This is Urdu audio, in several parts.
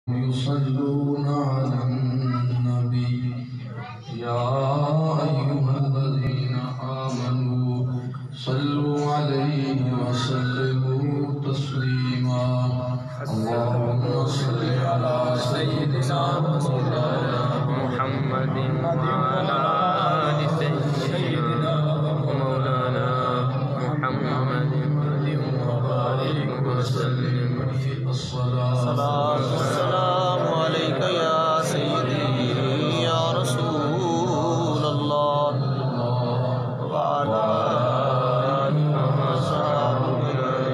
يصلون على النبي يا أيها الذين آمنوا صلوا عليه وسلموا تسليما اللهم صل على سيدنا مولانا محمد وعلى آل سيدنا مولانا محمد وبارك وسلم. الصلاة والسلام عليك يا سيدي يا رسول الله وعلى آله وصحبه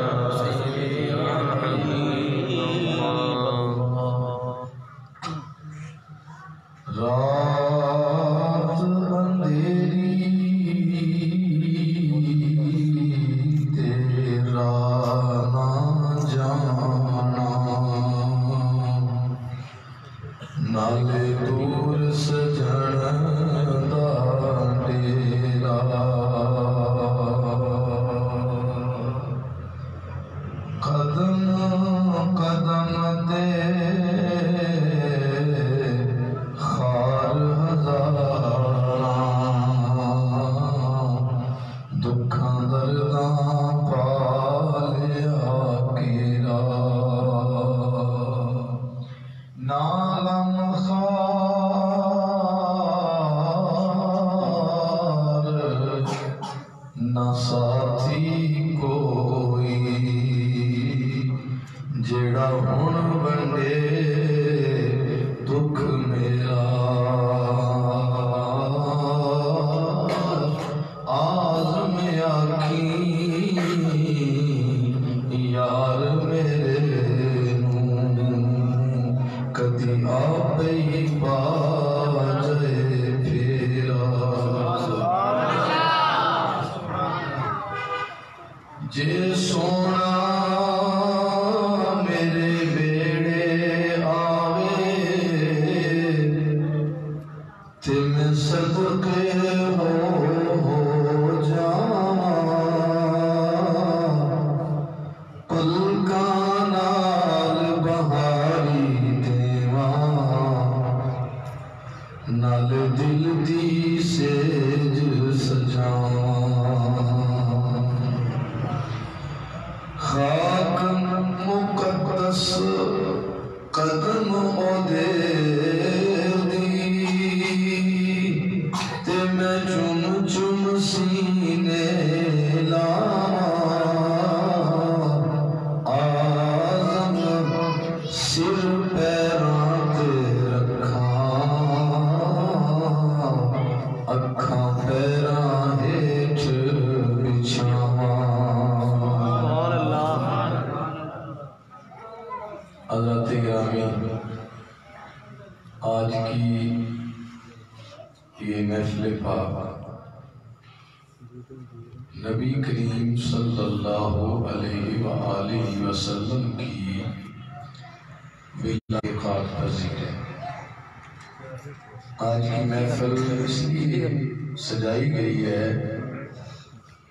يا سيدي يا حبيب الله. رات اندھیری تیرا نہ جانا نالے دور سجن دا ڈیرا قدم قدم تے خار ہزاراں دکھاں درداں پالیا کیرا نالم خار نہ ساتھی کوئی جیڑا ہن بنڈے دکھ میرا آزم آکھی یار میرے نوں کدی آپ ہی باجے پھیرا جے سونا میرے بیڑے آوے تے میں صدقے ہو جاواں پلکاں نال بہاری دیواں نال دل دی سیج سجاواں خاک مقدس قدم اودے دی تے میں چم چم سینے لاواں آزم سر پیراں تے رکھاں اکھاں پیراں ہیٹھ بچھاواں. حضرات گرامی، آج کی یہ محفل پاک نبی کریم صلی اللہ علیہ وآلہ وسلم کی ولایت پذیر ہے. آج کی محفل اس لیے سجائی گئی ہے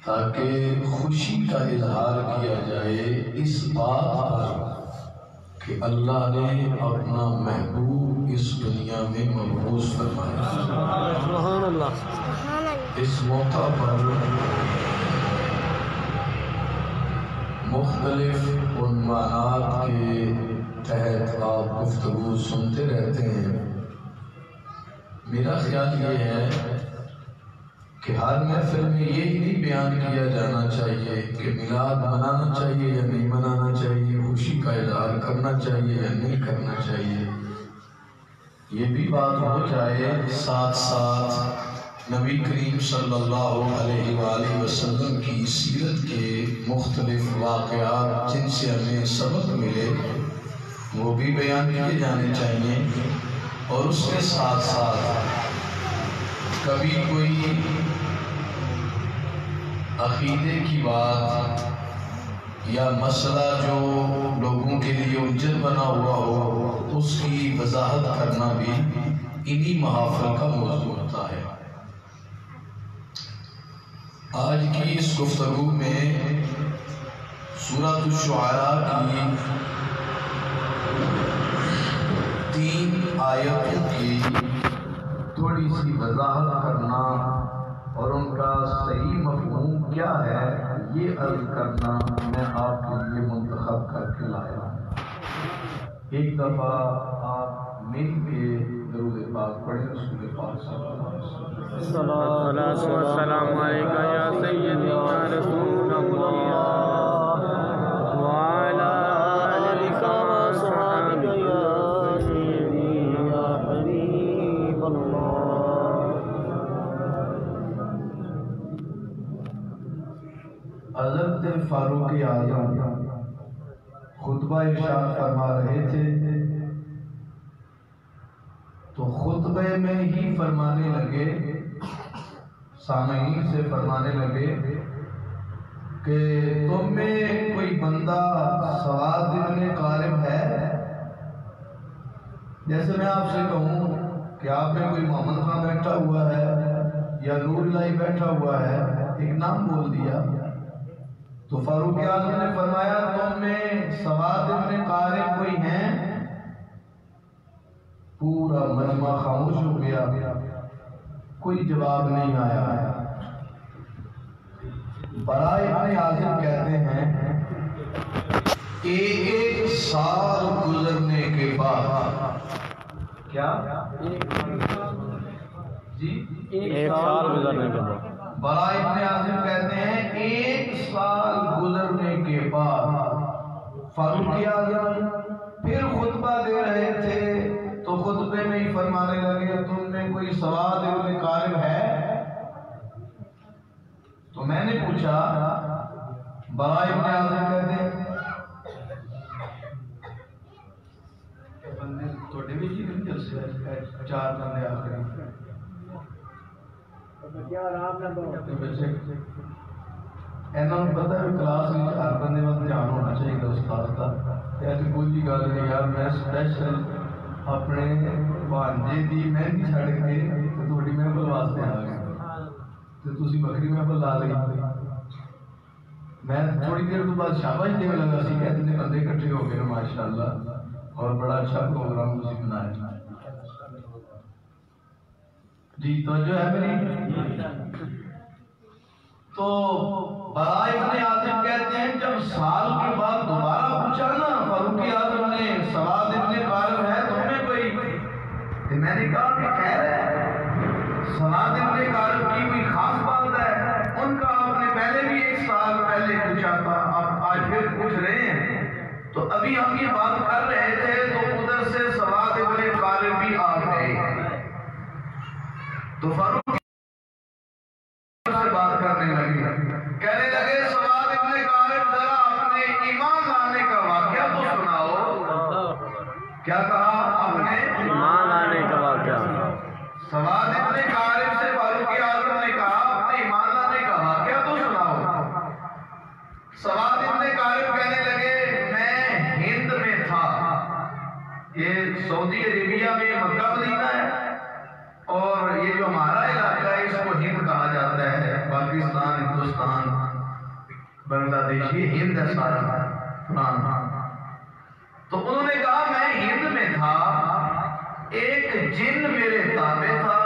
تاکہ خوشی کا اظہار کیا جائے اس بات پر کہ اللہ نے اپنا محبوب اس دنیا میں مبعوث فرمایا. سبحان اللہ. اس موقع پر مختلف عنوانات کے تحت آپ گفتگو سنتے رہتے ہیں. میرا خیال یہ ہے کہ ہر محفل میں یہ نہیں بیان کیا جانا چاہیے کہ میلاد منانا چاہیے یا نہیں منانا چاہیے، خوشی کا اظہار کرنا چاہیے یا نہیں کرنا چاہیے. یہ بھی بات ہو جائے ساتھ ساتھ نبی کریم صلی اللہ علیہ وآلہ وسلم کی سیرت کے مختلف واقعات جن سے ہمیں سبق ملے وہ بھی بیان کیے جانے چاہیے. اور اس کے ساتھ ساتھ کبھی کوئی عقیدے کی بات یا مسئلہ جو لوگوں کے لیے حجت بنا ہوا ہو اس کی وضاحت کرنا بھی انہی محافل کا موضوع ہوتا ہے. آج کی اس گفتگو میں سورۃ الشعراء کی 3 آیتوں کی تھوڑی سی وضاحت کرنا اور ان کا صحیح مفہوم کیا ہے یہ عرض کرنا میں آپ کے لیے منتخب کر کے لایا ہوں۔ ایک دفعہ آپ مل کے درود پاک پڑھیں، رسول پاک صلی اللہ علیہ وسلم۔ الصلاۃ والسلام علیکہ یا سیدی یا رسول اللہ وعلی آلک وصحبک یا سیدی یا حبیب اللہ۔ حضرت فاروق اعظم خطبہ ارشاد فرما رہے تھے تو خطبے میں ہی فرمانے لگے، سامعین سے فرمانے لگے کہ تم میں کوئی بندہ سواد ابن قارب ہے؟ جیسے میں آپ سے کہوں کہ آپ میں کوئی محمد خان بیٹھا ہوا ہے یا نور الہی بیٹھا ہوا ہے، ایک نام بول دیا تو فاروق اعظم نے فرمایا تم میں سواد ابن قارب کوئی ہیں؟ پورا مجمع خاموش ہو گیا، کوئی جواب نہیں آیا۔ برائے ابن عازب کہتے ہیں ایک سال گزرنے کے بعد، کیا جی ایک سال گزرنے کے بعد، برائے ابن عازب کہتے ہیں ایک سال گزرنے کے بعد فاروق اعظم پھر خطبہ دے رہے تھے تو خطبے میں ہی فرمانے لگے تم میں کوئی سواد ابن قارب ہے؟ تو میں نے پوچھا، برائے ابن عازب کہتے ہیں تھوڑے بھی جی نہیں چل سے 4 بندے آخری اینا پتہ ہے کلاس میں 4 بندے وقت دھیان ہونا چاہیے استاد کا۔ ایسی کوئی بھی گل نہیں یار، میں اسپیشل اپنے بھانجے دی مہندی چھڑ کے تھوڑی محفل واسطے آ گیا تو تسی بکری محفل لا لئی۔ میں تھوڑی دیر تو بعد شاباش دینے لگا سی کہ اتنے بندے اکٹھے ہو گئے ماشاءاللہ اور بڑا اچھا پروگرام تسی بنایا۔ جی توجہ ہے میری؟ تو برائے ابن عازب کہتے ہیں جب سال کے بعد دوبارہ پوچھا نا فاروق اعظم نے سواد ابن قارب ہے تمہیں کوئی؟ تو میں نے کہا کہ خیر ہے، سواد ابن قارب کی کوئی خاص بات ہے؟ ان کا آپ نے پہلے بھی 1 سال پہلے پوچھا تھا، آپ آج پھر پوچھ رہے ہیں۔ تو ابھی ہم یہ بات کر رہے تھے تو ادھر سے سواد ابن قارب بھی آ گئے تو فاروق سے بات کرنے لگے، کہنے لگے سواد ابن قارب ذرا اپنے ایمان لانے کا واقعہ تو سناؤ۔ کیا کہا آپ نے؟ ایمان لانے کا واقعہ۔ سواد ابن قارب سے فاروق اعظم نے کہا اپنے ایمان لانے کا واقعہ تو سناؤ۔ سواد ابن قارب کہنے لگے میں ہند میں تھا، یہ سعودی عربیہ میں مکہ مدینہ ہے اور یہ جو ہمارا علاقہ ہے اس کو ہند کہا جاتا ہے، پاکستان، ہندوستان، بنگلہ دیش، یہ ہند ہے سارا پرانا۔ تو انہوں نے کہا میں ہند میں تھا، ایک جن میرے تابع تھا۔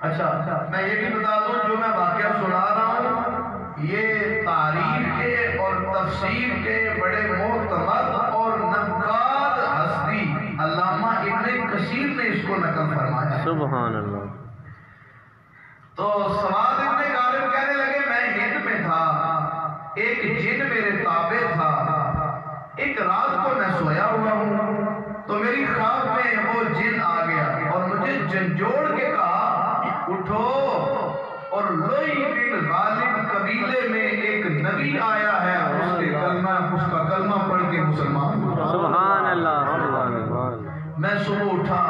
اچھا میں یہ بھی بتا دوں جو میں واقعہ سنا رہا ہوں یہ تاریخ کے اور تفسیر کے بڑے معتمد اور نقاد ہستی علامہ ابن کثیر نے اس کو نقل فرمایا۔ سبحان اللہ۔ تو سواد ابن قارب کہنے لگے میں ہند میں تھا، ایک جن میرے تابع تھا، ایک رات کو میں سویا ہوا ہوں تو میری خواب میں وہ جن آ گیا اور مجھے جھنجھوڑ کے کہا اٹھو اور لوئی بن غالب قبیلے میں ایک نبی آیا ہے، اس کا کلمہ پڑھ کے مسلمان ہوا۔ سبحان اللہ سبحان اللہ۔ میں صبح اٹھا،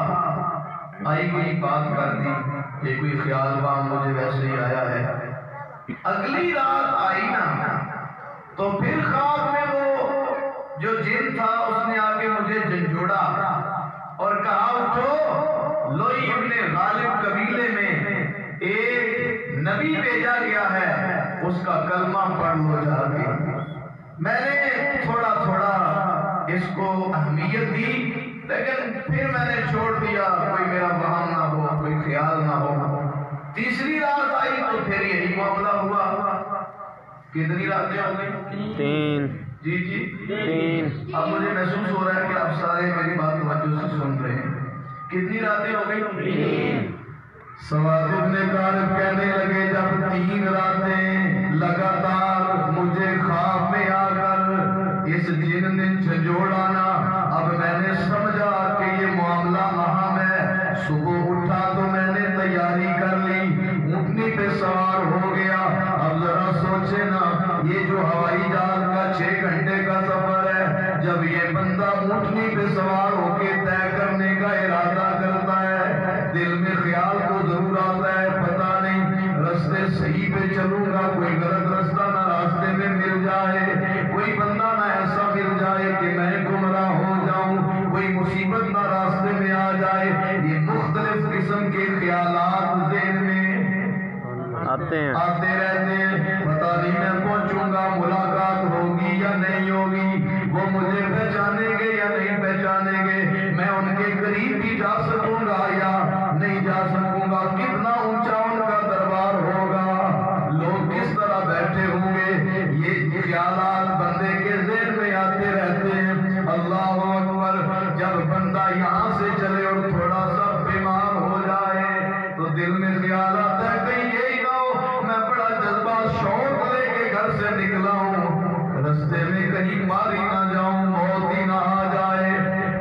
آئی گئی بات کر دی، یہ کوئی خیال وہاں مجھے ویسے ہی آیا ہے۔ اگلی رات آئی نا تو پھر خواب میں وہ جو جن تھا اس نے آ کے مجھے جھنجھوڑا اور کہا اٹھو لوئی ابن غالب قبیلے میں ایک نبی بھیجا گیا ہے، اس کا کلمہ پڑھ لو جا کے۔ میں نے تھوڑا تھوڑا اس کو اہمیت دی لیکن پھر میں نے چھوڑ دیا، کوئی میرا وہم نہ ہو، کوئی خیال نہ ہو۔ تیسری رات آئی تو پھر یہی معاملہ ہوا۔ کتنی راتیں ہو گئی؟ 3 جی جی 3 اب مجھے محسوس ہو رہا ہے کہ آپ سارے میری بات توجہ سے سن رہے ہیں۔ کتنی راتیں ہو گئی؟ 3 سواد ابن غالب کہنے لگے جب 3 راتیں لگاتار مجھے خواب میں آ کر اس جن نے جھنجھوڑا نا، اب میں نے سمجھا کہ یہ معاملہ اہم ہے۔ صبح اٹھا تو میں نے تیاری کر لی، اونٹنی پہ سوار ہو گیا۔ اب ذرا سوچے نا، یہ جو ہوائی جہاز کا 6 گھنٹے کا سفر ہے، جب یہ بندہ اونٹنی پہ سوار ہو کے طے کرنے کا ارادہ کرتا ہے، دل میں خیال تو ضرور آتا ہے پتہ نہیں راستے صحیح پہ چلوں گا، کوئی غلط راستہ نہ راستے میں مل جائے، کوئی بندہ نہ ایسا مل جائے کہ میں گمراہ ہو جاؤں، کوئی مصیبت نہ راستے میں آ جائے۔ یہ مختلف قسم کے خیالات ذہن میں آتے رہتے ہیں۔ پتہ نہیں میں پہنچوں گا، ملاقات ہوگی یا نہیں ہوگی، وہ مجھے پہچانیں گے یا نہیں پہچانیں گے، میں ان کے قریب بھی جا سکوں گا یا نہیں جا سکوں گا، کتنا اونچا ان کا دربار ہوگا، لوگ کس طرح بیٹھے ہوں گے۔ یہ خیالات بندے کے ذہن میں آتے رہتے ہیں۔ اللہ اکبر، جب بندہ یہاں سے چلے اور تھوڑا سا بیمار ہو جائے تو دل میں خیال آتا ہے کہیں یہی نہ ہو میں بڑا جذبہ شوق لے کے گھر سے نکلا ہوں، رستے میں کہیں ماری نہ جاؤں، موت ہی نہ آ جائے۔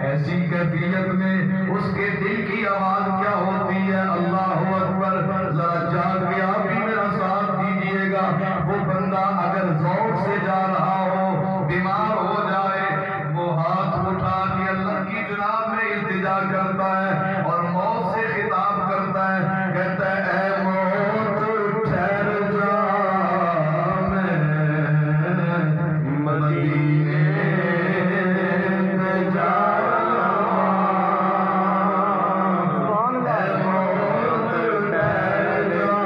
ایسی کیفیت میں اس کے دل کی آواز کیا ہوتی ہے؟ اللہ اکبر، ذرا جاگ کے آپ بھی میرا ساتھ دیجیے گا۔ وہ بندہ اگر ذوق سے جا رہا ہو، بیمار ہو جائے، وہ ہاتھ اٹھا کے اللہ کی جناب میں التجا کرتا ہے اور موت سے خطاب کرتا ہے، کہتا ہے اے موت ٹھہر جا، میں مدینے میں جا رہا ہوں، اے موت ٹھہر جا،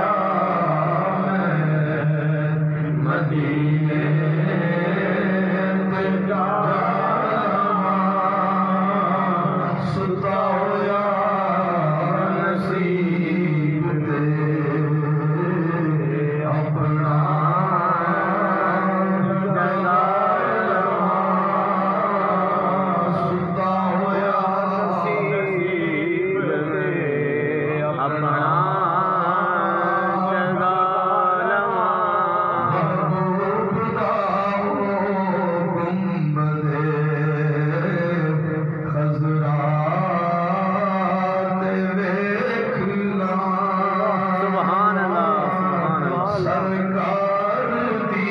میں مدینے میں جا رہا ہوں، ستا ہوا نصیب دے اپنا جلا، ستا ہوا نصیب دے اپنا جگہ لوا، محبوب دا گنبد خضرات ویکھ لا، سبحان اللہ سبحان اللہ۔ سرکار دی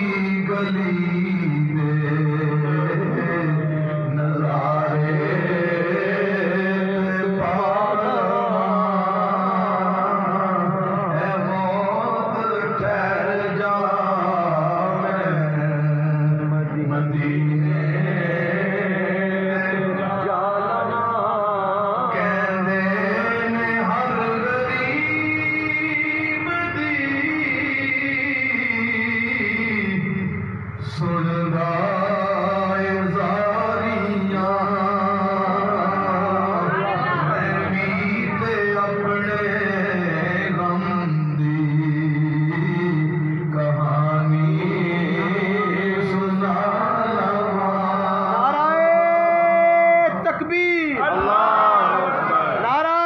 گلی دے نظارے پا لواں، اے موت ٹھہر جا، میں مدینے جا لواں، کہندے نے ہر غریب دی سندا زاریاں، میں بھی تے اپنے غم دی کہانی سنا لواں۔ نعرہ تکبیر، اللہ اکبر، نعرہ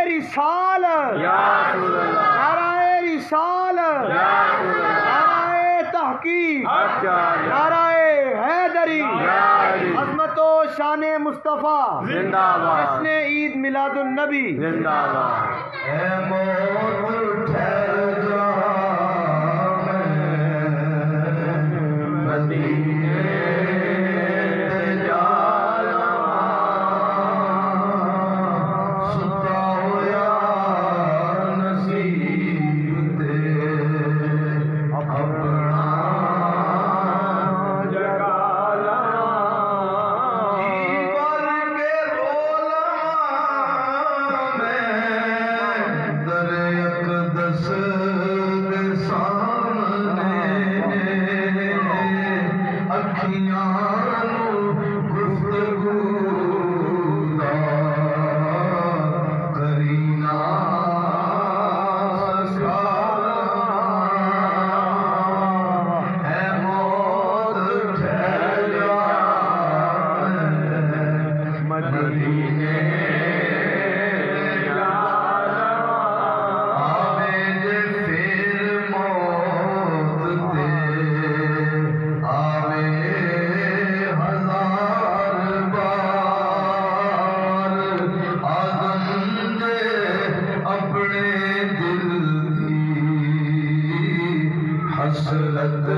رسالت، یا رسول اللہ، نعرہ رسالت، یا رسول اللہ، نعرہ تحقیق، اچھا نعرہ حیدری، یا علی، عظمت و شان مصطفیٰ، زندہ باد، جشن عید میلاد النبی۔ زندہ باد۔ اے موت ٹھہر جا، میں مدینے جا لواں، ستا ہوا نصیب دے اپنا جگہ لواں، جی بھر کے رو لواں میں در اقدس مدینے آوے جے پھر موت تے آوے ہزار بار آدم دے اپنے دل کی حسرت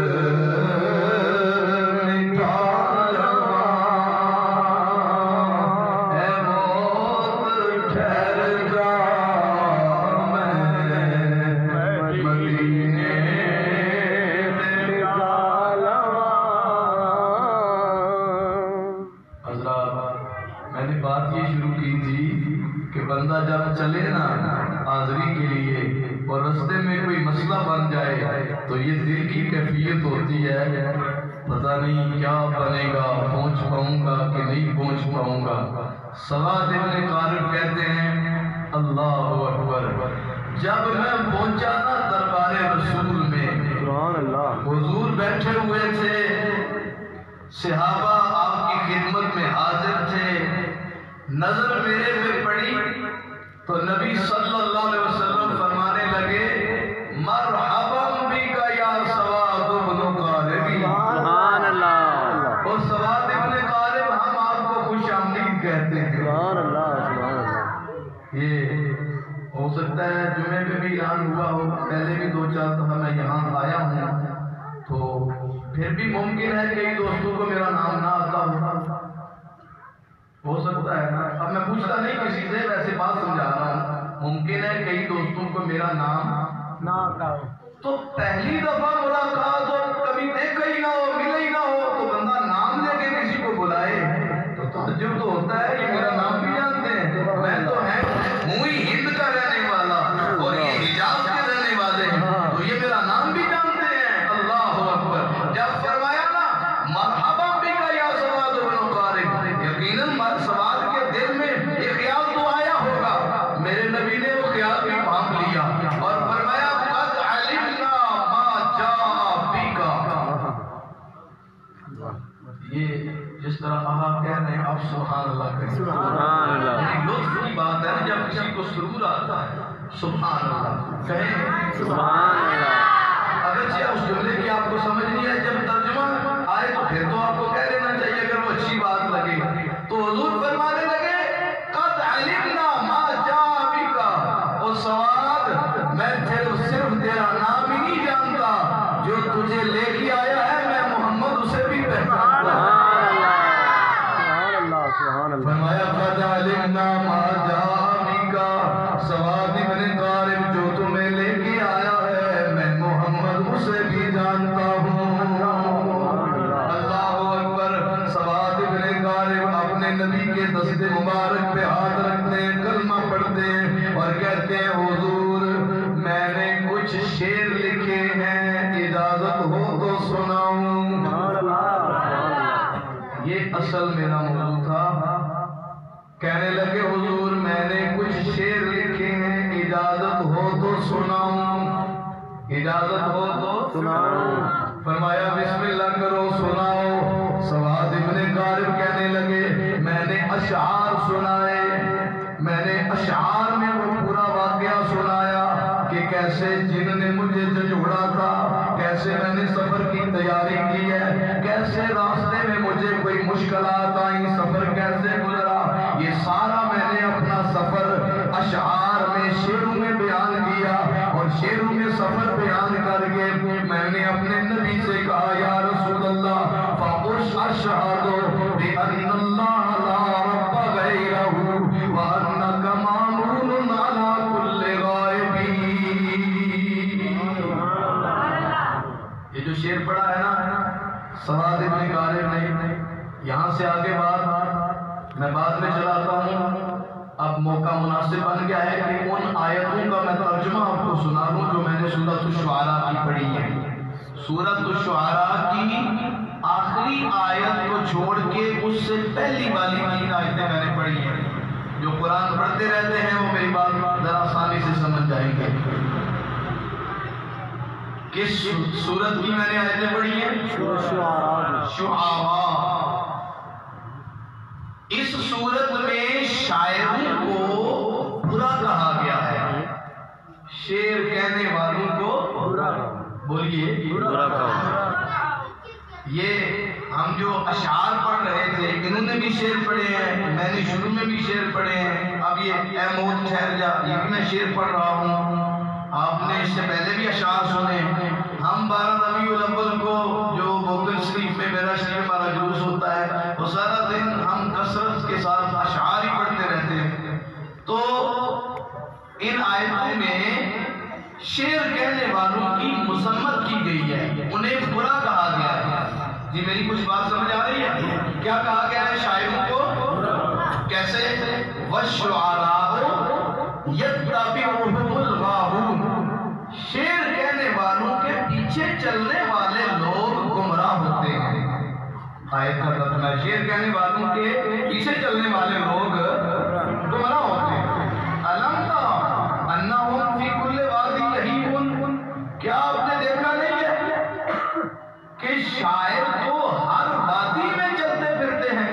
بندہ جب چلے نا حاضری کے لیے اور رستے میں کوئی مسئلہ بن جائے تو یہ دل کی کیفیت ہوتی ہے، پتہ نہیں کیا بنے گا، پہنچ پاؤں گا کہ نہیں پہنچ پاؤں گا۔ سواد ابن قارب کہتے ہیں اللہ اکبر، جب میں پہنچا نا دربار رسول میں، سبحان اللہ، حضور بیٹھے ہوئے تھے، صحابہ آپ کی خدمت میں حاضر تھے، نظر میرے پہ پڑی تو نبی صلی اللہ علیہ وسلم فرمانے لگے مرحبا بک یا سواد بن قارب، سبحان اللہ، اور سواد ابن قارب ہم آپ کو خوش آمدید کہتے ہیں۔ سبحان اللہ، سبحان اللہ۔ یہ ہو سکتا ہے جمعے میں بھی اعلان ہوا ہو، پہلے بھی 2-4 دفعہ میں یہاں آیا ہوں، تو پھر بھی ممکن ہے کئی دوستوں کو میرا نام نہ آتا ہو سکتا ہے نا، اب میں پوچھتا نہیں کسی سے، ویسے بات سمجھا رہا ہوں، ممکن ہے کئی دوستوں کو میرا نام نہ آتا ہو تو پہلی دفعہ ملاقات ہو، کبھی دیکھا ہی نہ ہو، ملے ہی نہ ہو، تو بندہ نام لے کے کسی کو بلائے تو تعجب تو ہوتا ہے، یہ میرا نام بھی جانتے ہیں، میں تو ہوں ہی ہند کا رہنے والا اور یہ حجاز کے رہنے والے ہیں، تو یہ میرا نام بھی جانتے ہیں۔ اللہ اکبر، جب فرمایا نا مرحبا بک یا سواد بن قارب، یقیناً سواد کے دل میں یہ خیال تو آیا ہوگا، میرے نبی نے وہ خیال بھی بھانپ لیا اور فرمایا قد علمنا ما جاء بک۔ یہ جس طرح آپ کہہ رہے ہیں، آپ سبحان اللہ کہیں، سبحان اللہ، یعنی لطف کی بات ہے جب کسی کو سرور آتا ہے، سبحان اللہ کہیں، سبحان اللہ، اگرچہ اس جملے کی آپ کو سمجھ نہیں ہے، جب ترجمہ آئے تو پھر تو آپ کو کہہ دینا چاہیے اگر وہ اچھی بات لگے۔ تو حضور فرمانے لگے قد علمنا ما جاء بک، اور سواد میں صرف تیرا نام ہی نہیں جانتا، جو تجھے لے کے آیا ہے میں محمد اسے بھی پہچانتا ہوں۔ سبحان اللہ، سبحان اللہ۔ فرمایا قد علمنا ما جاء بک، سواد ابن قارب جو تمہیں لے کے آیا ہے میں محمد اسے بھی جانتا ہوں۔ اللہ اکبر، سواد ابن قارب اپنے نبی کے دست مبارک پہ ہاتھ رکھتے ہیں، کلمہ پڑھتے ہیں اور کہتے ہیں حضور میں نے کچھ شعر لکھے ہیں، اجازت ہو تو سناؤں۔ یہ اصل میرا موضوع تھا، کہنے لگے حضور میں نے کچھ شعر لکھے ہیں، اجازت ہو تو سناؤں، اجازت ہو تو سناؤں۔ فرمایا بسم اللہ کرو سناؤ۔ سواد ابن قارب کہنے لگے میں نے اشعار سنائے، میں نے اشعار میں وہ پورا واقعہ سنایا کہ کیسے جن نے مجھے جھنجھوڑا تھا، کیسے میں نے سفر کی تیاری کی ہے، کیسے راستے میں مجھے کوئی مشکلات آئیں، سفر کیسے گزرا، یہ سارا میں نے اپنا سفر اشعار میں شعروں میں بیان کیا، اور شعروں میں سفر بیان کر کے میں نے اپنے نبی سے کہا یا رسول اللہ فَأَشْهَدُ بِأَنَّ اللَّهَ لَا رَبَّ غَيْرَهُ وَأَنَّكَ مَأْمُونٌ عَلَى كُلِّ غَائِبٍ۔ یہ جو شعر پڑھا ہے نا سواد ابن قارب نے، یہاں سے آگے بات میں بعد میں چلاتا ہوں، اب موقع مناسب بن گیا ہے کہ ان آیتوں کا میں ترجمہ آپ کو سنا دوں جو میں نے سورۃ الشعراء کی پڑھی ہے۔ سورۃ الشعراء کی آخری آیت کو چھوڑ کے اس سے پہلی والی 3 آیتیں میں نے پڑھی ہیں۔ جو قرآن پڑھتے رہتے ہیں وہ میری بات ذرا آسانی سے سمجھ جائیں گے۔ کس سورت کی میں نے آیتیں پڑھی ہیں؟ شعراء۔ اس سورت میں شاعروں کو برا کہا گیا ہے، شعر کہنے والوں کو برا بولیے برا کہو۔ یہ ہم جو اشعار پڑھ رہے تھے انہوں نے بھی شعر پڑھے ہیں، میں نے شروع میں بھی شعر پڑھے ہیں، اب یہ اے موت ٹھہر جا یہ بھی میں شعر پڑھ رہا ہوں، آپ نے اس سے پہلے بھی اشعار سنے۔ ہم 12 ربیع الاول کو جو بوکل شریف میں میرا شریف ہمارا جلوس ہوتا ہے وہ سارا دن ہم کثرت کے ساتھ اشعار ہی پڑھتے رہتے ہیں۔ تو ان آیتوں میں شعر کہنے والوں کی مذمت کی گئی ہے، انہیں برا کہا گیا ہے۔ جی میری کچھ بات سمجھ آ رہی ہے؟ کیا کہا گیا ہے شاعروں کو؟ کیسے؟ وَالشُّعَرَاءُ يَتَّبِعُهُمُ الْغَاوُونَ، شعر کہنے والوں کے پیچھے چلنے والے لوگ گمراہ ہوتے ہیں۔ آیت کا ترجمہ ہے شعر کہنے والوں کے پیچھے چلنے والے لوگ گمراہ ہوتے ہیں۔ أَلَمْ تَرَ أَنَّهُمْ فِي كُلِّ وَادٍ يَهِيمُونَ، کیا آپ نے دیکھا نہیں ہے کہ شاعر تو ہر وادی میں چلتے پھرتے ہیں؟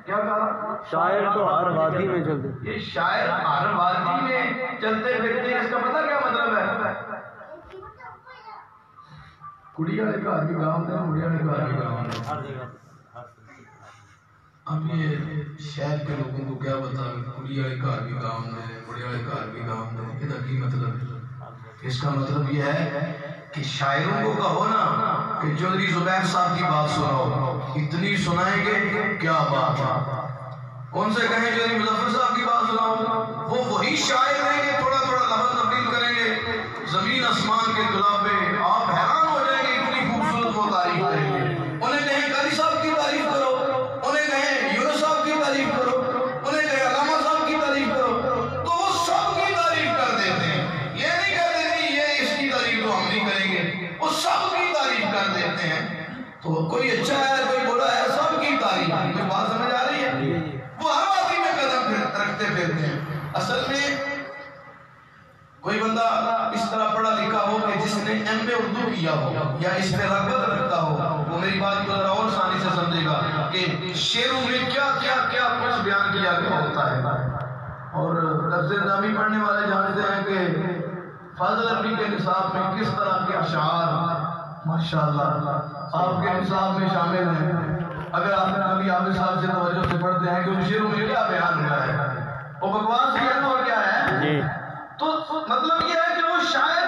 کیا کہا؟ شاعر تو ہر وادی میں چلتے، یہ شاعر ہر وادی میں چلتے پھرتے ہیں، اس کا پتہ کیا مطلب ہے؟ کڑی والے گھر بھی گاؤں دے، مڑی والے گھر بھی گاؤں دے۔ اب یہ شہر کے لوگوں کو کیا بتا کڑی والے گھر بھی گاؤں دے، مڑی والے گھر بھی گاؤں دے، یہ کی مطلب ہے؟ اس کا مطلب یہ ہے کہ شاعروں کو کہو نا کہ چودھری زبیر صاحب کی بات سناؤ، اتنی سنائیں گے کیا بات ہے۔ ان سے کہیں چودھری مظفر صاحب کی بات سناؤ، وہ وہی شاعر رہیں گے، تھوڑا تھوڑا لفظ تبدیل کریں گے، زمین آسمان کے خلافے، آپ حیران ہو جائیں گے اتنی خوبصورت وہ تعریف کریں گے۔ انہیں کہیں قاری صاحب کی تعریف کرو، انہیں کہیں یونس صاحب کی تعریف کرو، انہیں کہیں علامہ صاحب کی تعریف کرو، تو وہ سب کی تعریف کر دیتے ہیں۔ یہ نہیں کہتے نہیں یہ اس کی تعریف تو ہم نہیں کریں گے، وہ سب کی تعریف کر دیتے ہیں۔ تو کوئی اچھا ہے کوئی برا ہے، سب کی تعریف۔ کوئی بات سمجھ آ رہی ہے؟ وہ ہر وادی میں قدم رکھتے پھرتے ہیں۔ اصل میں کوئی بندہ اس طرح پڑھا لکھا ہو کہ جس نے ایم اے اردو کیا ہو یا اس میں رغبت رکھتا ہو، وہ میری بات کو ذرا اور آسانی سے سمجھے گا کہ شعروں میں کیا کیا کیا کچھ بیان کیا گیا ہوتا ہے۔ اور لفظ نظامی پڑھنے والے جانتے ہیں کہ فاضل ابی کے نصاب میں کس طرح کے اشعار ماشاءاللہ آپ کے نصاب میں شامل ہیں۔ اگر آپ نے ابھی عابد صاحب سے توجہ سے پڑھتے ہیں کہ ان شعروں میں کیا بیان ہوا ہے، وہ بکواس کی ہے اور کیا ہے، تو مطلب یہ ہے کہ وہ شاعر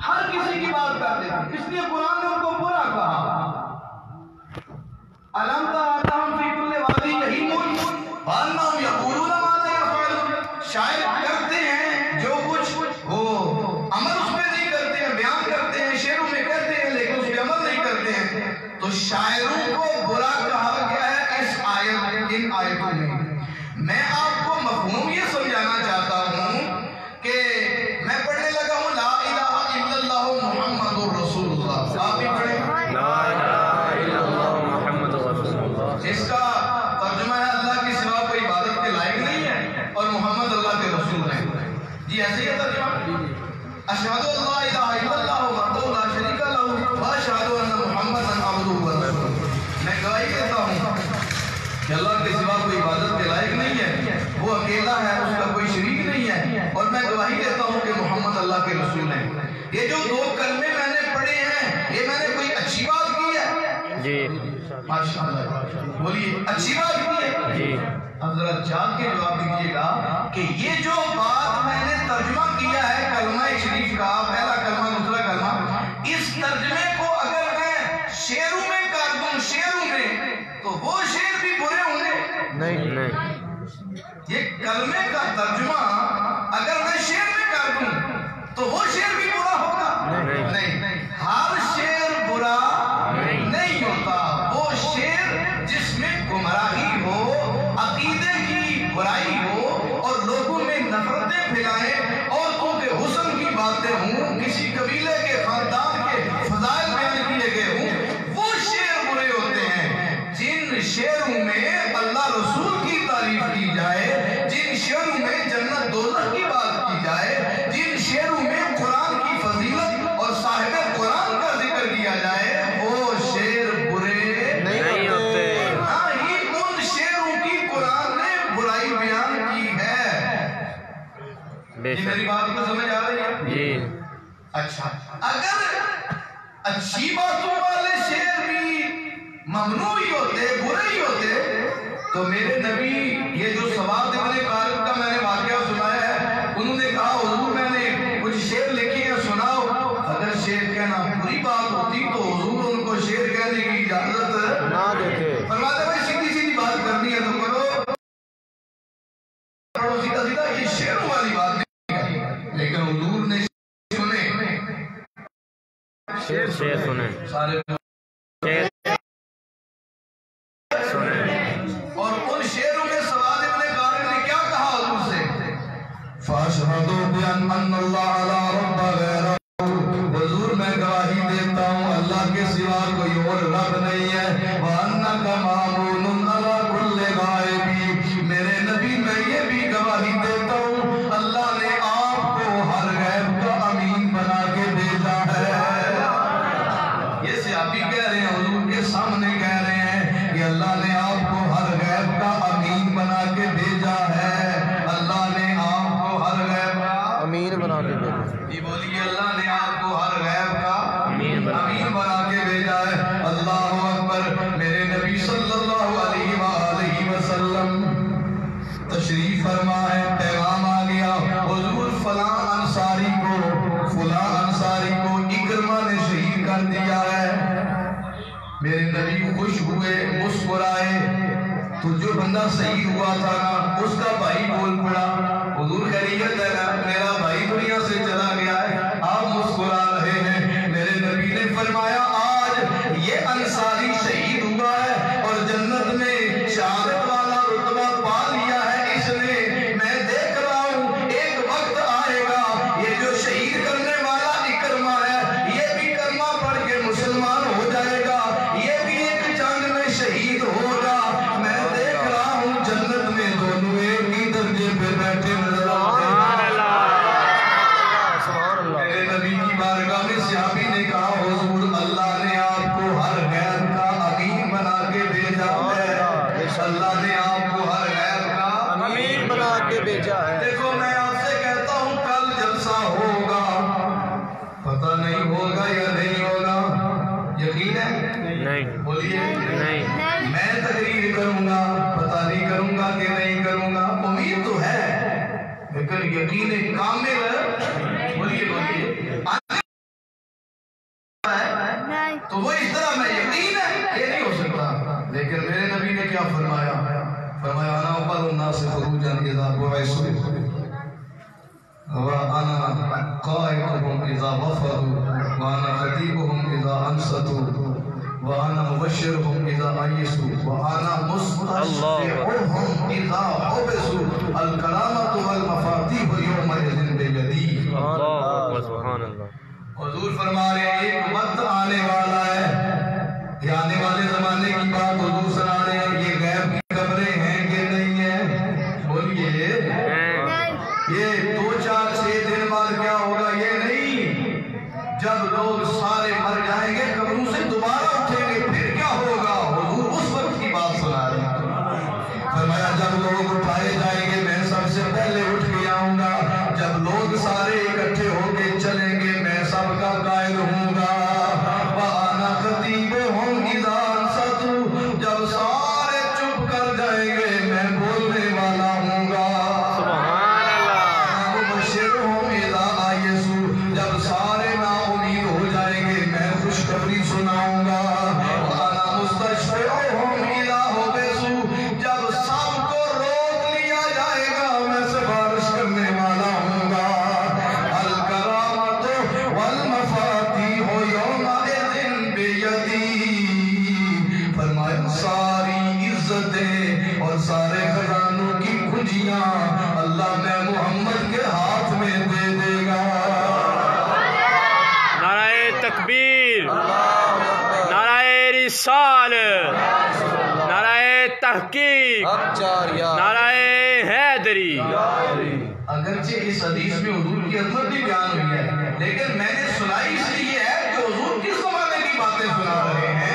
ہر کسی کی بات کرتے ہیں، اس لیے قرآن نے ان کو برا کہا۔ أَلَمْ تَرَ أَنَّهُمْ فِي كُلِّ وَادٍ يَهِيمُونَ وَأَنَّهُمْ يَقُولُونَ مَا لَا يَفْعَلُونَ، شاعر کرتے ہیں جو کچھ وہ عمل اس میں نہیں کرتے ہیں، بیان کرتے ہیں، شعروں میں کہتے ہیں لیکن اس پہ عمل نہیں کرتے ہیں۔ تو شاعروں کو برا کہا گیا ہے اس آیت ان آیتوں میں۔ میں آپ کو مفہوم یہ سمجھانا چاہتا ہوں کہ میں پڑھنے لگا ہوں لا الہ الا اللہ محمد رسول اللہ، آپ بھی پڑھیں لا الہ الا اللہ محمد رسول اللہ، جس کا ترجمہ ہے اللہ کے سوا کوئی عبادت کے لائق نہیں ہے اور محمد اللہ کے رسول ہیں۔ جی ایسے ہی ہے ترجمہ، اشہد ان لا الہ الا اللہ وحدہ لا شریک لہ واشہد ان محمدا عبدہ ورسولہ، میں گواہی دیتا ہوں کہ اللہ کے سوا کوئی عبادت کے لائق نہیں ہے، وہ اکیلا ہے، اس کا کوئی شریک نہیں ہے، اور میں گواہی دیتا ہوں کہ محمد اللہ کے رسول ہیں۔ یہ جو دو کلمے میں نے پڑھے ہیں یہ میں نے کوئی اچھی بات کی ہے؟ جی ماشاءاللہ بولیے اچھی بات کی ہے؟ جی۔ اب ذرا جان کے جواب دیجیے گا کہ یہ جو بات میں نے ترجمہ کیا ہے کلمہ شریف کا، پہلا کلمہ دوسرا کلمہ، اس ترجمے کو اگر میں شعروں میں کر دوں، شعروں میں، تو وہ شعر بھی برے ہوں گے؟ نہیں۔ یہ کلمے کا ترجمہ اگر میں شعر میں کر دوں تو وہ شعر بھی برا ہوگا؟ نہیں، ہر شعر برا نہیں ہوتا، وہ شعر جس میں گمراہی ہو، عقیدے کی برائی ہو اور لوگوں میں نفرتیں پھیلائیں، عورتوں کے حسن کی باتیں ہوں، کسی قبیلے کے خاندان کے فضائل بیان کیے گئے ہوں، وہ شعر برے ہوتے ہیں۔ جن شعروں میں اللہ رسول کی تعریف کی جائے، جن شعروں میں جنت دوزخ کی بات کی جائے، جن شعروں میں قرآن کی فضیلت اور صاحب قرآن کا ذکر کیا جائے، وہ شعر برے نہیں ہوتے۔ ہاں ہی ان شعروں کی قرآن نے یہ میری بات کو سمجھ آ رہی ہے جی اچھا اگر اچھی باتوں والے شعر بھی ممنوع ہی ہوتے برے ہی ہوتے تو میرے نبی یہ جو سواد ابن قالب کا میں نے واقعہ سنایا ہے انہوں نے کہا حضور میں نے کچھ شعر لکھے ہیں سناؤ اگر شعر کہنا بری بات ہوتی تو حضور ان کو شعر کہنے کی اجازت نہ دیتے فرماتے بھائی سیدھی سیدھی بات کرنی ہے تو کرو سیدھا سیدھا یہ شعروں والی بات نہیں ہے لیکن حضور نے شیر سنیں سارے شیر اور ان شعروں میں سواد ابن قالب نے کیا کہا حضور سے فَأَشْهَدُوا بِأَنَّ اللَّهَ لَا رَبَّ غَيْرَهُ حضور میں گواہی دیتا ہوں اللہ کے سوا کوئی اور رب نہیں ہے وَأَنَّكَ مَأْمُونٌ عَلَى كُلِّ غَائِبٍ میرے نبی میں یہ بھی گواہی دیتا ہوں اللہ نے آپ کو ہر غیب کا امین بنا کے بھیجا ہے یہ صحابی کہہ رہے ہیں حضور کے سامنے کہہ رہے ہیں کہ اللہ نے آپ کو ہر غیب کا امین بنا کے بھیجا ہے اللہ نے آپ کو ہر غیب کا امین بنا کے بھیجا یہ بولیے اللہ نے آپ کو ہر غیب کا امین بنا کے بھیجا ہے اللہ اکبر میرے نبی صلی اللہ علیہ وآلہ وسلم تشریف فرما ہے پیغام آ گیا حضور فلاں انصاری کو اکرمہ نے شہید کر دیا ہے میرے نبی خوش ہوئے مسکرائے تو جو بندہ شہید ہوا تھا نا اس کا بھائی بول پڑا حضور خیریت ہے نا میرا بھائی دنیا سے چلا گیا ہے آپ مسکرا رہے ہیں میرے نبی نے فرمایا آج یہ انصاری شہید ہوا ہے اور جنت میں شہادت والا رتبہ پا لیا ہے اس نے میں دیکھ رہا ہوں ایک وقت آئے گا یہ جو شہید کرنے والا اکرمہ ہے یہ بھی کلمہ پڑھ کے مسلمان ہو جائے گا یہ بھی ایک جنگ میں شہید ہوگا میں دیکھ رہا ہوں جنت میں دونوں ایک ہی درجے پہ بیٹھے نظر آتے ہیں میرے نبی کی بارگاہ میں صحابی نے کہا حضور اللہ نے آپ کو ہر غیب کا امین بنا کے بھیجا ہے اللہ نے آپ کو ہر غیب کا امین بنا کے بھیجا ہے دیکھو میں آپ سے کہتا ہوں کل جلسہ ہوگا پتہ نہیں ہوگا یا نہیں ہوگا یقین ہے نہیں بولیے نہیں میں تقریر کروں گا پتہ نہیں کروں گا کہ نہیں کروں گا امید تو ہے لیکن یقین کامل بولیے تو وہ اس طرح میں یقین ہے یہ نہیں ہو سکتا لیکن میرے نبی نے کیا فرمایا انا اول الناس خروجا اذا بعثوا وانا قائدهم اذا وفدوا وانا خطيبهم اذا انصتوا وانا مبشرهم اذا ايسوا وانا مستشفعهم اذا حبسوا الكرامة والمفاتيح يومئذ بيدي سبحان اللہ حضور فرما رہے ہیں ایک وقت آنے والا ہے یہ آنے والے زمانے کی بات حضور سنا رہے ہیں یہ غیب کی خبریں ہیں کہ نہیں ہیں بولیے یہ 2 4 6 دن بعد کیا ہوگا یہ نہیں جب لوگ سارے مر جائیں گے قبروں سے دوبارہ اٹھیں گے پھر کیا ہوگا حضور اس وقت کی بات سنا رہے ہیں فرمایا جب لوگ اٹھائے جائیں گے میں سب سے پہلے اٹھ کے آؤں گا جب لوگ سارے اکٹھے ہو کے چلیں گے میں سب کا قائد ہوں گا وَأَنَا خَطِيبُهُمْ إِذَا أَنصَتُوا جب سارے چپ کر جائیں گے میں بولنے والا ہوں گا سبحان اللہ مُبَشِّرُهُمْ إِذَا آيَسُوا جب سارے نا امید ہو جائیں گے میں خوشخبری سناؤں گا وَأَنَا مُسْتَشْفِعُهُمْ إِذَا حُبِسُوا جب سب کو روک لیا جائے گا میں سفارش کرنے والا ہوں گا الکرامۃ والمفاتیح یومئذ بیدی فرمایا ساری عزتیں اور سارے خزانوں کی کنجیاں اللہ میں محمد کے ہاتھ میں دے دے گا نعرہ تکبیر نعرہ رسال نعرہ تحقیق نعرہ حیدری اگرچہ اس حدیث میں حضور کی عظمت بھی بیان ہوئی ہے لیکن میں نے سنائی اس لیے ہے کہ حضور کس زمانے کی باتیں سنا رہے ہیں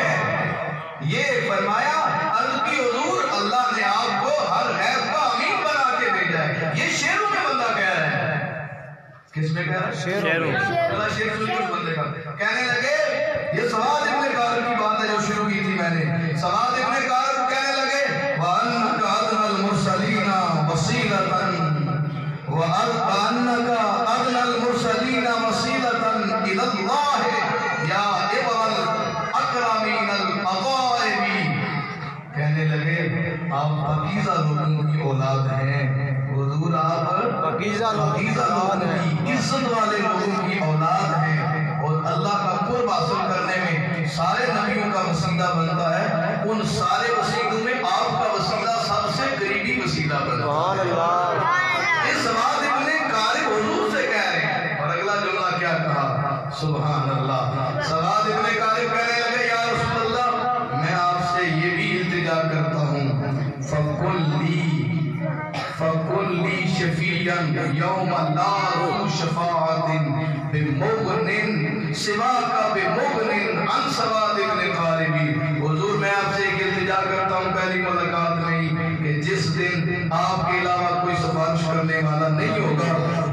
یہ فرمایا عرض کی حضور اللہ نے آپ کو ہر غیب کا امین بنا کے بھیجا ہے یہ شعروں میں بندہ کہہ رہا ہے کس میں کہہ رہا ہے؟ شعروں میں۔ اللہ شعر سنی اس بندے کا کہنے لگے، یہ سواد ابن کارب کی بات ہے جو شروع کی تھی میں نے۔ سواد ابن کارب کہنے لگے وَأَنَّكَ أَدْنَى الْمُرْسَلِينَ وَسِيلَةً وَأَنَّكَ أَدْنَى الْمُرْسَلِينَ وَسِيلَةً إِلَى اللَّهِ يَا ابن الْأَكْرَمِينَ الْأَطَائِبِ۔ کہنے لگے آپ پاکیزہ لوگوں کی اولاد ہیں، حضور آپ پاکیزہ لوگوں کی عزت والے لوگوں کی اولاد ہیں، اور اللہ کا قرب حاصل کرنے میں سارے نبیوں کا وسیلہ بنتا ہے، ان سارے وسیلوں میں آپ کا وسیلہ سب سے قریبی وسیلہ بنتا ہے۔ اس سواد ابن کارب حضور سے کہہ رہے ہیں، اور اگلا جملہ کیا کہا؟ سبحان اللہ۔ سواد ابن کارب کہنے لگے یا رسول اللہ میں آپ سے یہ بھی التجا کرتا ہوں فَقُلْ لِي شَفِيًّا يَوْمَ لَا ذُو شَفَاعَةٍ بِمُغْنٍ سِوَاكَ بِمُغْنٍ عَنْ سَوَادِ ابْنِ قَارِبِ۔ حضور میں آپ سے ایک التجا کرتا ہوں پہلی ملاقات میں ہی کہ جس دن آپ کے علاوہ کوئی سفارش کرنے والا نہیں ہوگا،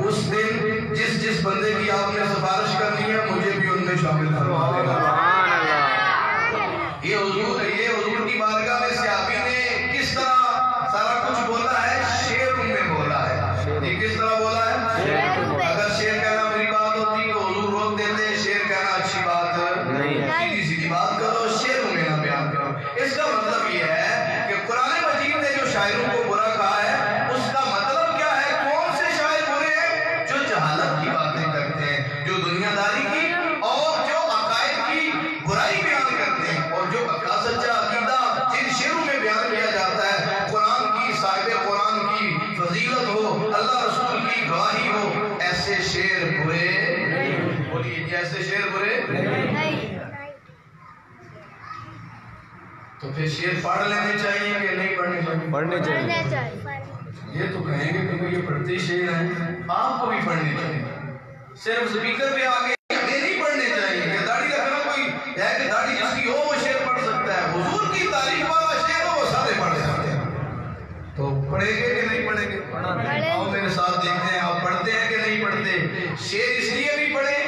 اس دن جس بندے کی آپ نے سفارش کرنی ہے مجھے بھی ان میں شامل فرما دے گا۔ یہ حضور کی بارگاہ میں صحابی نے کس طرح سارا کچھ بولا ہے؟ شعر میں بولا ہے۔ یہ کس طرح بولا ہے؟ اگر شعر کہنا میری بات ہوتی تو حضور روک دیتے، شعر کہنا اچھی بات نہیں، سیدھی سیدھی بات کرو، شعر میں نہ بیان کرو۔ اس کا مطلب یہ ہے کہ قرآن مجید نے جو شاعروں کو برا کہا ہے اس کا مطلب کیا ہے؟ کون سے شاعر برے ہیں؟ جو جہالت کی باتیں کرتے ہیں، جو دنیا داری کی اور جو عقائد کی برائی بیان کرتے ہیں، اور جو سچا عقیدہ جن شعروں میں بیان کیا جاتا ہے، قرآن کی صاحب قرآن کی فضیلت ہو، اللہ رسول کی گواہی ہو، ایسے شعر برے بولیے جی، ایسے شعر برے نہیں۔ تو پھر شعر پڑھ لینے چاہیے کہ نہیں پڑھنے چاہیے؟ پڑھنے چاہیے۔ یہ تو کہیں گے کہ یہ پڑھتے شعر ہیں، آپ کو بھی پڑھنے چاہیے۔ صرف سپیکر پہ آگے ہمیں نہیں پڑھنے چاہیے کہ داڑھی رکھنا کوئی ہے کہ داڑھی جس کی ہو وہ شعر پڑھ سکتا ہے، حضور کی تعریف والا شعر ہو وہ سارے پڑھ سکتے ہیں۔ تو پڑھیں گے کہ نہیں پڑھیں گے؟ آؤ میرے ساتھ دیکھتے ہیں آپ پڑھتے ہیں کہ نہیں پڑھتے۔ شعر اس لیے بھی پڑھیں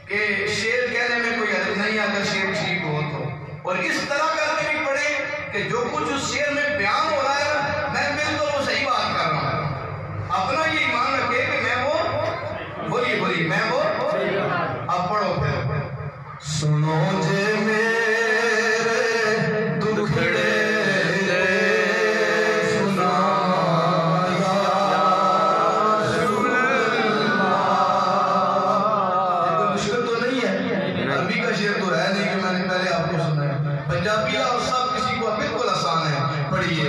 کہ شعر کہنے میں کوئی حرج نہیں اگر شعر ٹھیک ہو تو، اور اس طرح کر کے بھی پڑھیں کہ جو کچھ اس شعر میں بیان ہو رہا ہے میں بالکل وہ صحیح بات کر رہا ہوں، اپنا یہ ایمان رکھے کہ میں وہ بولیے میں وہ اب پڑھو پھر سنو جے میرے دکھڑے پنجابی اور سب کسی کو بالکل آسان ہے، پڑھیے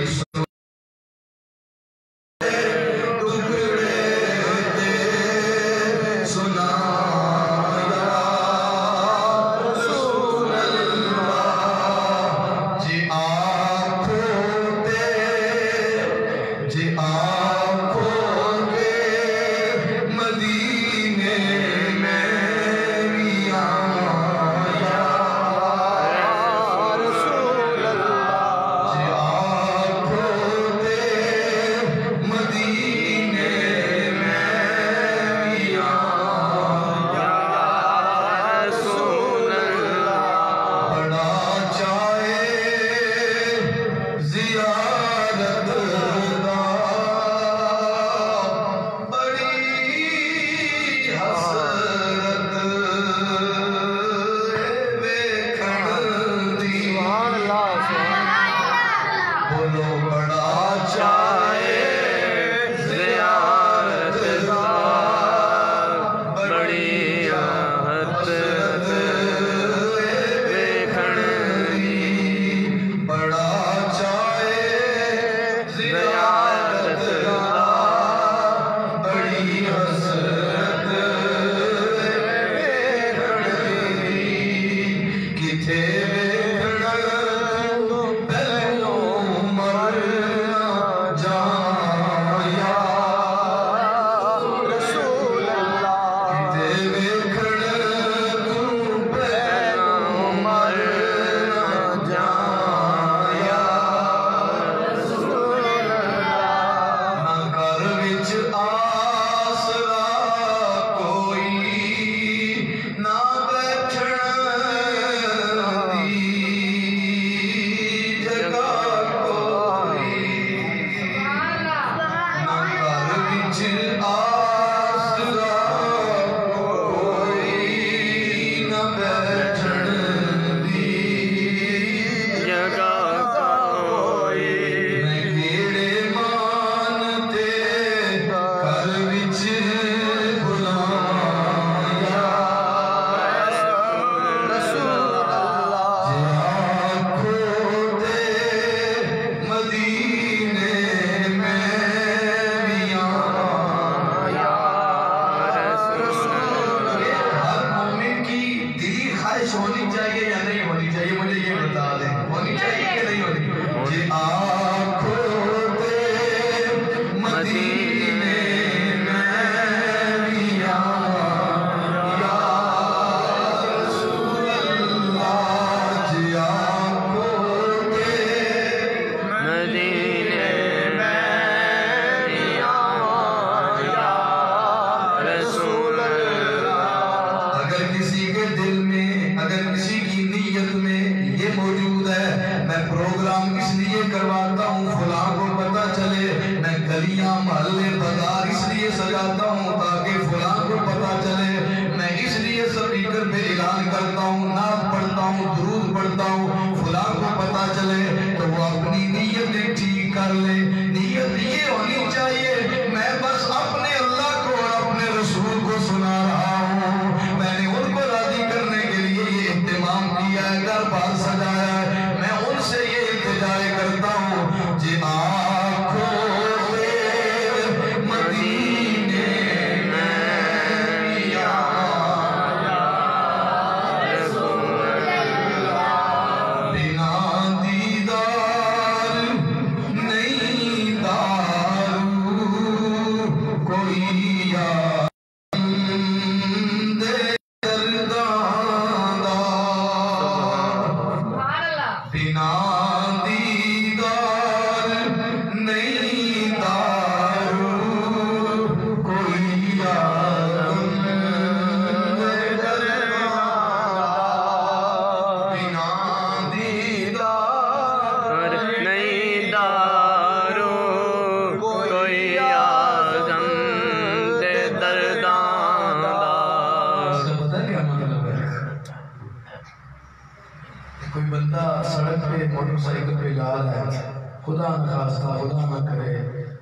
خدا نخواستہ خدا نہ کرے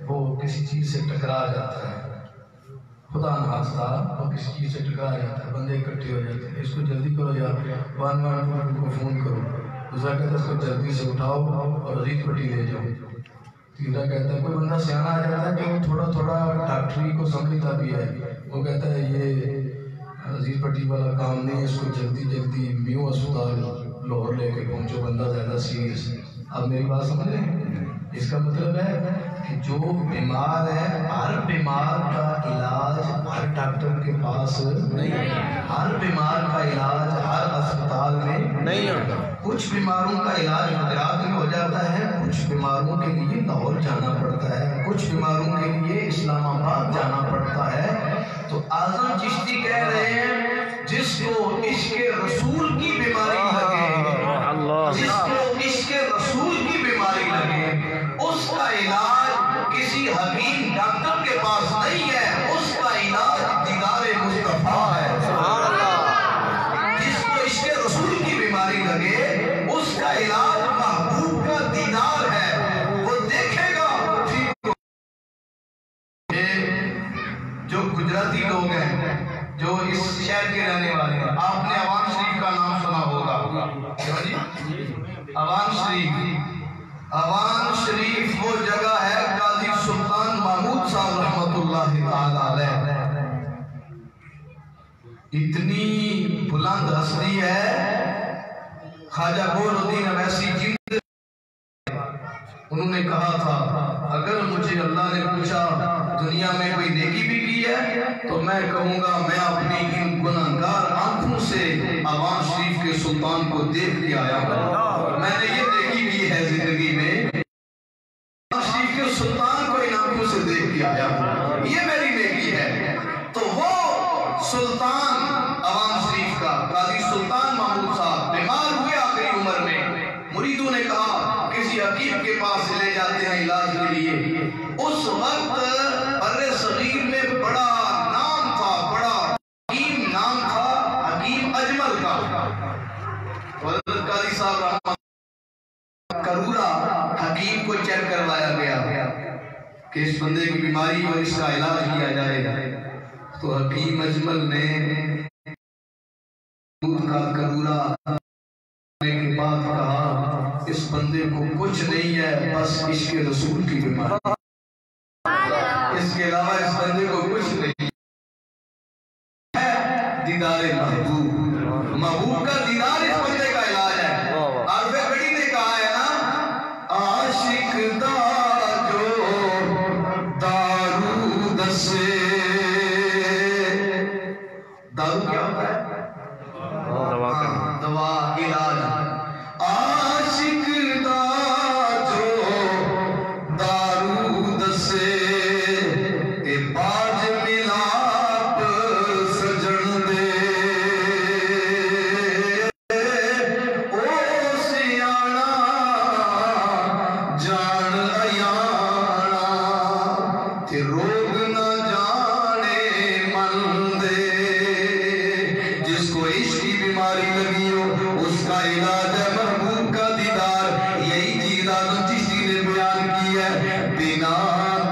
وہ کسی چیز سے ٹکرا جاتا ہے، خدا نخواستہ وہ کسی چیز سے ٹکرا جاتا ہے، بندے اکٹھے ہو جاتے ہیں، اس کو جلدی کرو یار، 112 کو فون کرو، دوسرا کہتا ہے اس کو جلدی سے اٹھاؤ اور عزیز پٹی لے جاؤ، تیسرا کہتا ہے کوئی بندہ سیانا آ جاتا ہے کہ وہ تھوڑا تھوڑا ڈاکٹری کو سمجھتا بھی ہے، وہ کہتا ہے یہ عزیز پٹی والا کام نہیں ہے، اس کو جلدی جلدی میو اسپتال لاہور لے کے پہنچو، بندہ زیادہ سیریس ہے۔ آپ میری بات سمجھ رہے ہیں؟ اس کا مطلب ہے کہ جو بیمار ہے ہر بیمار کا علاج ہر ڈاکٹر کے پاس نہیں ہے، ہر بیمار کا علاج ہر اسپتال میں نہیں ہوتا، کچھ بیماروں کا علاج گجرات میں ہو جاتا ہے، کچھ بیماروں کے لیے لاہور جانا پڑتا ہے، کچھ بیماروں کے لیے اسلام آباد جانا پڑتا ہے۔ تو اعظم چشتی کہہ رہے ہیں جس کو عشق رسول کی بیماری لگے، جس کو عشق رسول کی بیماری لگے، اس کا علاج کسی حکیم ڈاکٹر کے پاس نہیں ہے، اس کا علاج دیدار مصطفیٰ ہے۔ جس کو عشق رسول کی بیماری لگے اس کا علاج محبوب کا دیدار ہے، وہ دیکھے گا ٹھیک۔ جو گجراتی لوگ ہیں جو اس شہر کے رہنے والے ہیں، آپ نے اوان شریف کا نام سنا ہوگا، اوان شریف، اوان شریف وہ جگہ ہے قاضی سلطان محمود صاحب رحمت اللہ تعالی علیہ، اتنی بلند ہستی ہے، خواجہ گول الدین اویسی جند، انہوں نے کہا تھا اگر مجھے اللہ نے پوچھا دنیا میں کوئی نیکی بھی کی ہے تو میں کہوں گا میں اپنی ان گناہگار آنکھوں سے اوان شریف کے سلطان کو دیکھ کے آیا ہوں، میں نے یہ نیکی کی ہے زندگی میں، اوان شریف کے سلطان کو ان آنکھوں سے دیکھ کے آیا ہوں، یہ میری نیکی ہے۔ تو وہ سلطان اوان شریف کا قاضی سلطان محمود صاحب بیمار ہوئے آخری عمر میں، مریدوں نے کہا کسی حکیم کے پاس لے جاتے ہیں علاج کے لیے، اس وقت بر صغیر کہ اس بندے کی بیماری اور اس کا علاج کیا جائے، تو حکیم اجمل نے کا قبولہ کرنے کے بعد کہا اس بندے کو کچھ نہیں ہے، بس عشق رسول کی بیماری، اس کے علاوہ اس بندے کو کچھ نہیں ہے، دیدار محبوب، محبوب کا دیدار اس بندے کا علاج ہے۔ عارف گھڑی نے کہا ہے نا، عاشق دا جو دارو دسے، دارو کیا ہوتا ہے؟ دوا، علاج۔ عاشق دا جو دارو دسے تے باج ملاپ سجن دے، او سیانا جان ایانا تے روگ نہ جانے من دے، جس کو عشق کی بیماری لگی ہو اس کا علاج ہے محبوب کا دیدار۔ یہی چیز آدم چشتی نے بیان کی ہے، بنا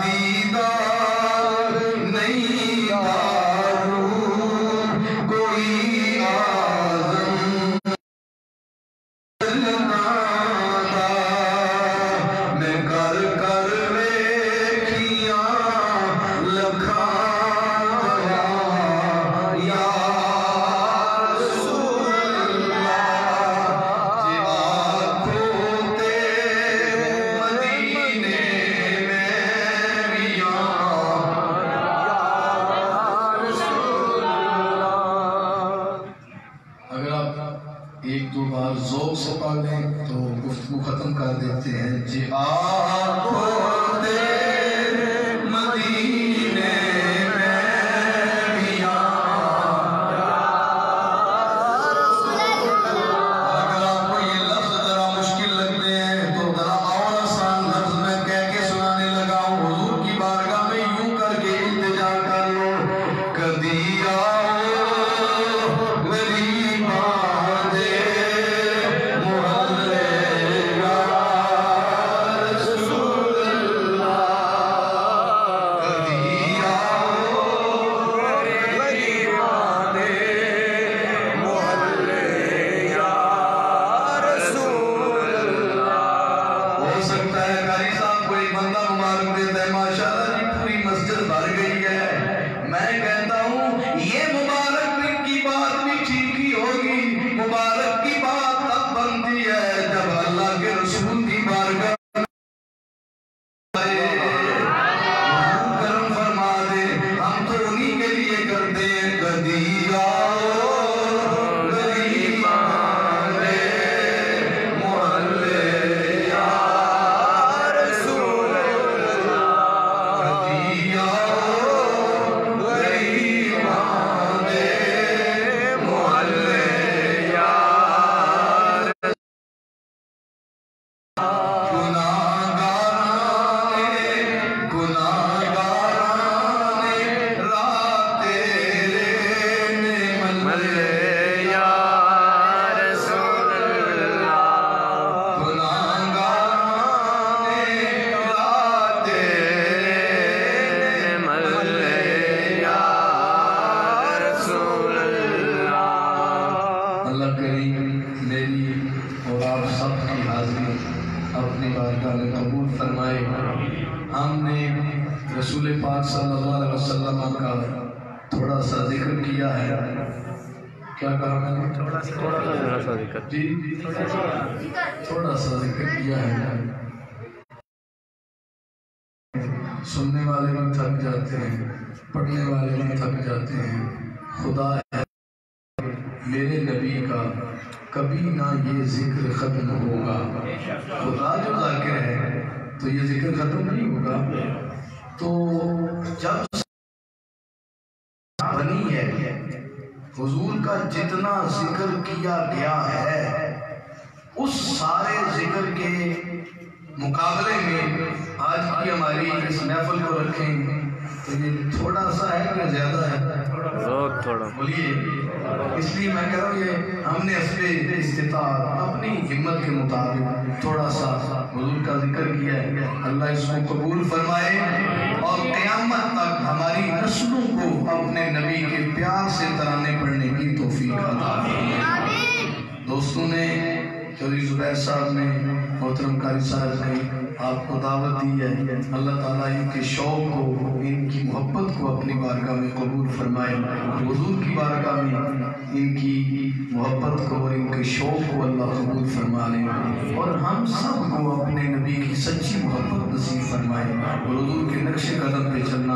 دیدار نہیں دارو کوئی آزم دا، میں کر کر ویکھیاں لکھاں یا ایک دو بار ذوق سے پڑھ لیں تو گفتگو ختم کر دیتے ہیں۔ جی آنکھوں دے مدینے میں بھی اگر آپ کو یہ لفظ ذرا مشکل لگتے ہیں تو ذرا اور آسان لفظ میں کہہ کے سنانے لگا ہوں، حضور کی بارگاہ میں یوں کر کے التجا کر لو، کدی آؤ میری ماں دے ہم نے رسول پاک صلی اللہ علیہ وسلم کا تھوڑا سا ذکر کیا ہے، کیا کہا میں نے؟ تھوڑا سا ذکر، جی تھوڑا سا ذکر کیا ہے۔ سننے والے بھی تھک جاتے ہیں، پڑھنے والے بھی تھک جاتے ہیں۔ خدا ہے میرے نبی کا کبھی نہ یہ ذکر ختم ہوگا، خدا جو ذاکر ہے تو یہ ذکر ختم نہیں ہوگا۔ تو جب بنی ہے حضور کا جتنا ذکر کیا گیا ہے اس سارے ذکر کے مقابلے میں آج کی ہماری اس محفل کو رکھیں تو یہ تھوڑا سا ہے یا زیادہ ہے؟ بہت تھوڑا. بولیے. اس لیے میں کہہ رہا ہوں یہ ہم نے اس پہ استطاعت اپنی ہمت کے مطابق تھوڑا سا حضور کا ذکر کیا ہے. اللہ اس کو قبول فرمائے اور قیامت تک ہماری نسلوں کو اپنے نبی کے پیار سے ترانے پڑھنے کی توفیق عطا فرمائے. دوستوں نے چودھری زبیر صاحب نے محترم قاری صاحب نے آپ کو دعوت دی ہے. اللہ تعالیٰ ان کے شوق کو ان کی محبت کو اپنی بارگاہ میں قبول فرمائے. حضور کی بارگاہ میں ان کی محبت کو اور ان کے شوق کو اللہ قبول فرما لے اور ہم سب کو اپنے نبی کی سچی محبت نصیب فرمائے اور حضور کے نقش قدم پہ چلنا